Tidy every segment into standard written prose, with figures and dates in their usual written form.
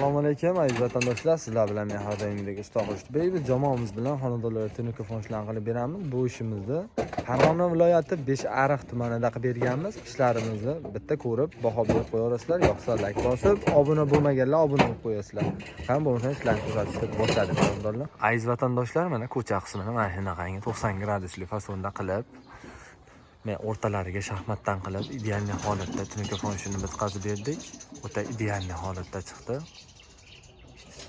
Assalomu alaykum aziz vatandoshlar, sizlar bilan men har doimgidek usta Xushbek. Biz jamoamiz bilan xonadonlarga tunuka fonchilarni qilib beramiz. Bu ishimizni Farg'ona viloyati Beshariq tumanida qilib berganmiz. Ishlarimizni bitta ko'rib, baho berib qo'yaverasizlar. Yoqsa like bosib, obuna bo'lmaganlar obuna bo'lib qo'yasizlar. Ham bo'lmasa ishlarni ko'rsatishni boshladik xonadonlar. Aziz vatandoshlar, mana ko'cha qismini mana shunaqangi 90 gradusli fasonda qilib, men o'rtalariga shaxmatdan qilib ideal holatda tunuka fonchini bitkazib berdik. O'ta ideal holatda chiqdi.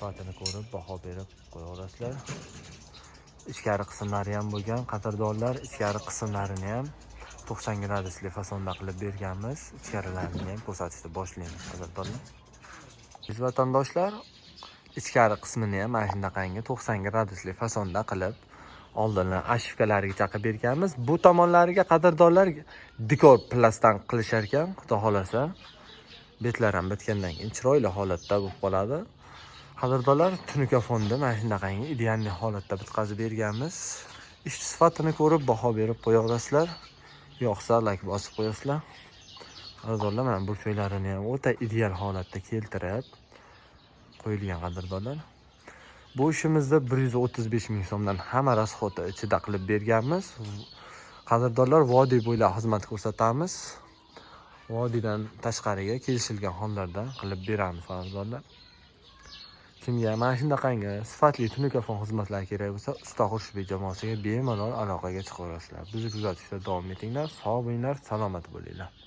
Sifatini ko'rib baho berib qo'yaverasizlar. Ichkari qismlari ham bo'lgan, qadrdonlar ichkari qismlarini ham 90 gradusli fasonda qilib berganmiz. Ichkarilarini ham ko'rsatishni boshlaymiz qadrdonlar. Biz vatandoshlar ichkari qismini ham mana shunaqangi 90 gradusli fasonda qilib oldindan ashifkalariga chaqib berganmiz. Bu tomonlariga qadrdonlar dekor plastan qilishar ekan, xudo xolasa. Betlar ham bitgandan keyin chiroyli holatda bo'lib qoladi. Qadrdonlar tunuka fonda mana shunaqangi ideal holatda bitkazib berganmiz. Ish sifatini ko'rib baho berib qo'yaverasizlar. Yoqsa like bosib qo'yasizlar. Qadrdonlar mana burchaklarini ham o'ta ideal holatda keltirib qo'yilgan qadrdonlar. Bu ishimizda 135 ming so'mdan hamma rasxoti ichida qilib berganmiz. Qadrdonlar vodiy bo'ylab xizmat ko'rsatamiz. Vodiydan tashqariga kelishilgan hollarda qilib beramiz qadrdonlar. Kimga mana shunaqangi sifatli tunuka fon xizmatlari kerak bo'lsa, usta Xushbek jamoasiga bemalol aloqaga chiqaverasizlar. Bizni kuzatishda davom etinglar. Sog' bo'linglar, salomat bo'linglar.